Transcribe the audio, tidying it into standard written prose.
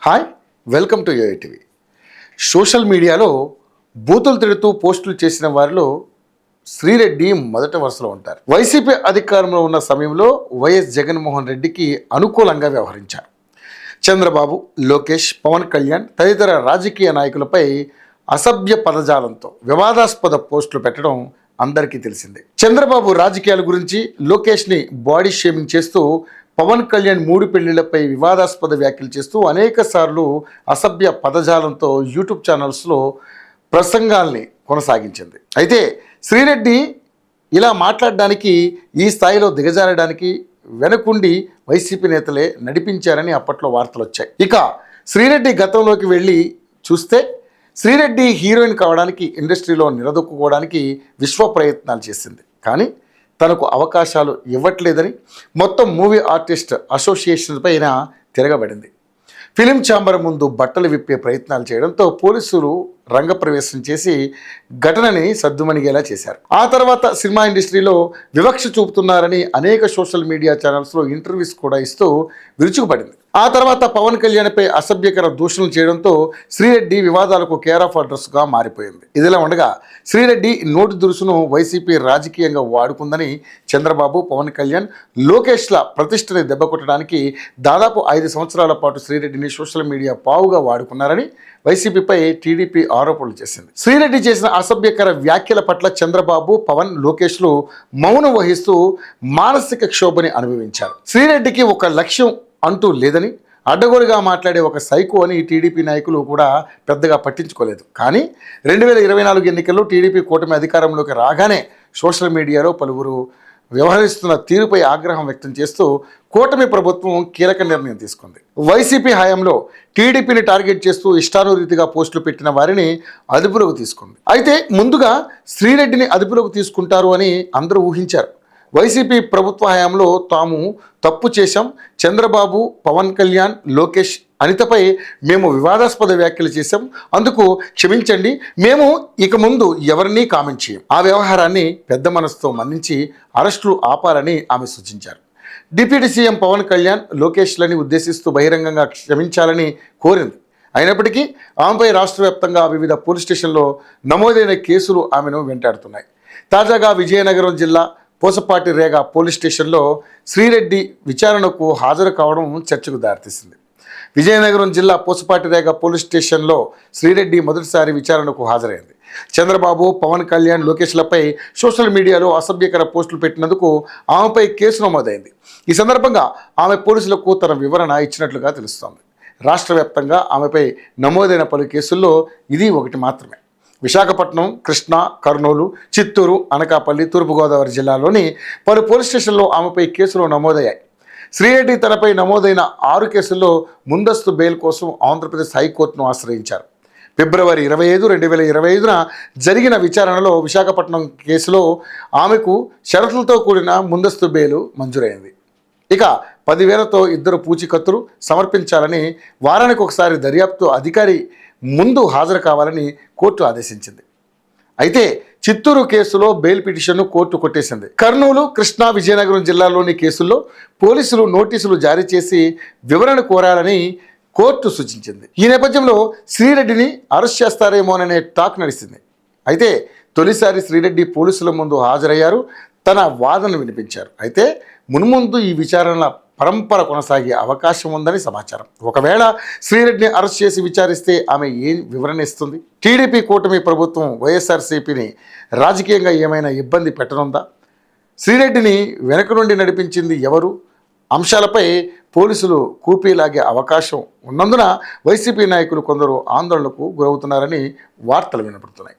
Hi, welcome to UITV. Social మీడియాలో బూతులు తిడుతూ పోస్టులు చేసిన వారిలో శ్రీరెడ్డి మొదటి వరుసలో ఉంటారు. వైసీపీ అధికారంలో ఉన్న సమయంలో వైఎస్ జగన్మోహన్ రెడ్డికి అనుకూలంగా వ్యవహరించారు. చంద్రబాబు, లోకేష్, పవన్ కళ్యాణ్ తదితర రాజకీయ నాయకులపై అసభ్య పదజాలంతో వివాదాస్పద పోస్టులు పెట్టడం అందరికీ తెలిసిందే. చంద్రబాబు రాజకీయాల గురించి, లోకేష్ని బాడీ షేమింగ్ చేస్తూ, పవన్ కళ్యాణ్ 3 పెళ్లిళ్లపై వివాదాస్పద వ్యాఖ్యలు చేస్తూ అనేక సార్లు అసభ్య పదజాలంతో యూట్యూబ్ ఛానల్స్లో ప్రసంగాల్ని కొనసాగించింది. అయితే శ్రీరెడ్డి ఇలా మాట్లాడడానికి, ఈ స్థాయిలో దిగజారడానికి వెనకుండి వైసీపీ నేతలే నడిపించారని అప్పట్లో వార్తలు వచ్చాయి. ఇక శ్రీరెడ్డి గతంలోకి వెళ్ళి చూస్తే, శ్రీరెడ్డి హీరోయిన్ కావడానికి, ఇండస్ట్రీలో నిలదొక్కుకోవడానికి విశ్వ ప్రయత్నాలు చేసింది. కానీ తనకు అవకాశాలు ఇవ్వట్లేదని మొత్తం మూవీ ఆర్టిస్ట్ అసోసియేషన్ పైన తిరగబడింది. ఫిలిం ఛాంబర్ ముందు బట్టలు విప్పే ప్రయత్నాలు చేయడంతో పోలీసులు రంగప్రవేశం చేసి ఘటనని సద్దుమణిగేలా చేశారు. ఆ తర్వాత సినిమా ఇండస్ట్రీలో వివక్ష చూపుతున్నారని అనేక సోషల్ మీడియా ఛానల్స్లో ఇంటర్వ్యూస్ కూడా ఇస్తూ విరుచుకుపడింది. ఆ తర్వాత పవన్ కళ్యాణ్పై అసభ్యకర దూషణలు చేయడంతో శ్రీరెడ్డి వివాదాలకు కేర్ ఆఫ్ అడ్రస్గా మారిపోయింది. ఇదిలా ఉండగా శ్రీరెడ్డి నోటి దురుసును వైసీపీ రాజకీయంగా వాడుకుందని చంద్రబాబు, పవన్ కళ్యాణ్, లోకేష్ల ప్రతిష్టని దెబ్బకొట్టడానికి దాదాపు 5 సంవత్సరాల పాటు శ్రీరెడ్డిని సోషల్ మీడియా పావుగా వాడుకున్నారని వైసీపీపై టీడీపీ ఆరోపణలు చేసింది. శ్రీరెడ్డి చేసిన అసభ్యకర వ్యాఖ్యల పట్ల చంద్రబాబు, పవన్, లోకేష్లు మౌనం వహిస్తూ మానసిక క్షోభని అనుభవించారు. శ్రీరెడ్డికి ఒక లక్ష్యం అంటూ లేదని, అడ్డగోలుగా మాట్లాడే ఒక సైకో అని టీడీపీ నాయకులు కూడా పెద్దగా పట్టించుకోలేదు. కానీ 2024 ఎన్నికల్లో టీడీపీ కూటమి అధికారంలోకి రాగానే సోషల్ మీడియాలో పలువురు వ్యవహరిస్తున్న తీరుపై ఆగ్రహం వ్యక్తం చేస్తూ కూటమి ప్రభుత్వం కీలక నిర్ణయం తీసుకుంది. వైసీపీ హయాంలో టీడీపీని టార్గెట్ చేస్తూ ఇష్టానురీతిగా పోస్టులు పెట్టిన వారిని అదుపులోకి తీసుకుంది. అయితే ముందుగా శ్రీరెడ్డిని అదుపులోకి తీసుకుంటారు అని అందరూ ఊహించారు. వైసీపీ ప్రభుత్వ హయాంలో తాము తప్పు చేశాం, చంద్రబాబు, పవన్ కళ్యాణ్, లోకేష్, అనితపై మేము వివాదాస్పద వ్యాఖ్యలు చేశాం, అందుకు క్షమించండి, మేము ఇక ముందు ఎవరినీ కామెంట్ చేయం. ఆ వ్యవహారాన్ని పెద్ద మనసుతో మన్నించి అరెస్టులు ఆపాలని ఆమె సూచించారు. డిప్యూటీ సీఎం పవన్ కళ్యాణ్, లోకేష్లని ఉద్దేశిస్తూ బహిరంగంగా క్షమించాలని కోరింది. అయినప్పటికీ ఆమెపై రాష్ట్ర వ్యాప్తంగా వివిధ పోలీస్ స్టేషన్లో నమోదైన కేసులు ఆమెను వెంటాడుతున్నాయి. తాజాగా విజయనగరం జిల్లా పూసపాటి రేగ పోలీస్ స్టేషన్లో శ్రీరెడ్డి విచారణకు హాజరు కావడం చర్చకు దారితీసింది. విజయనగరం జిల్లా పూసపాటి రేగ పోలీస్ స్టేషన్లో శ్రీరెడ్డి మొదటిసారి విచారణకు హాజరైంది. చంద్రబాబు, పవన్ కళ్యాణ్, లోకేష్లపై సోషల్ మీడియాలో అసభ్యకర పోస్టులు పెట్టినందుకు ఆమెపై కేసు నమోదైంది. ఈ సందర్భంగా ఆమె పోలీసులకు తన వివరణ ఇచ్చినట్లుగా తెలుస్తోంది. రాష్ట్ర వ్యాప్తంగా ఆమెపై నమోదైన పలు కేసుల్లో ఇది ఒకటి మాత్రమే. విశాఖపట్నం, కృష్ణా, కర్నూలు, చిత్తూరు, అనకాపల్లి, తూర్పుగోదావరి జిల్లాలోని పలు పోలీస్ స్టేషన్లో ఆమెపై కేసులు నమోదయ్యాయి. శ్రీరెడ్డి తనపై నమోదైన 6 కేసుల్లో ముందస్తు బెయిల్ కోసం ఆంధ్రప్రదేశ్ హైకోర్టును ఆశ్రయించారు. ఫిబ్రవరి 25, 2025న జరిగిన విచారణలో విశాఖపట్నం కేసులో ఆమెకు షరతులతో కూడిన ముందస్తు బెయిల్ మంజూరైంది. ఇక 10,000తో 2 పూచీకత్తులు సమర్పించాలని, వారానికి ఒకసారి దర్యాప్తు అధికారి ముందు హాజరు కావాలని కోర్టు ఆదేశించింది. అయితే చిత్తూరు కేసులో బెయిల్ పిటిషన్ను కోర్టు కొట్టేసింది. కర్నూలు, కృష్ణా, విజయనగరం జిల్లాలోని కేసుల్లో పోలీసులు నోటీసులు జారీ చేసి వివరణ కోరాలని కోర్టు సూచించింది. ఈ నేపథ్యంలో శ్రీరెడ్డిని అరెస్ట్ చేస్తారేమోననే టాక్ నడిచింది. అయితే తొలిసారి శ్రీరెడ్డి పోలీసుల ముందు హాజరయ్యారు, తన వాదన వినిపించారు. అయితే మున్ముందు ఈ విచారణల పరంపర కొనసాగే అవకాశం ఉందని సమాచారం. ఒకవేళ శ్రీరెడ్డిని అరెస్ట్ చేసి విచారిస్తే ఆమె ఏం వివరణ ఇస్తుంది? టీడీపీ కూటమి ప్రభుత్వం వైఎస్ఆర్సీపీని రాజకీయంగా ఏమైనా ఇబ్బంది పెట్టనుందా? శ్రీరెడ్డిని వెనక నుండి నడిపించింది ఎవరు? అంశాలపై పోలీసులు కూపీలాగే అవకాశం ఉన్నందున వైసీపీ నాయకులు కొందరు ఆందోళనకు గురవుతున్నారని వార్తలు వినపడుతున్నాయి.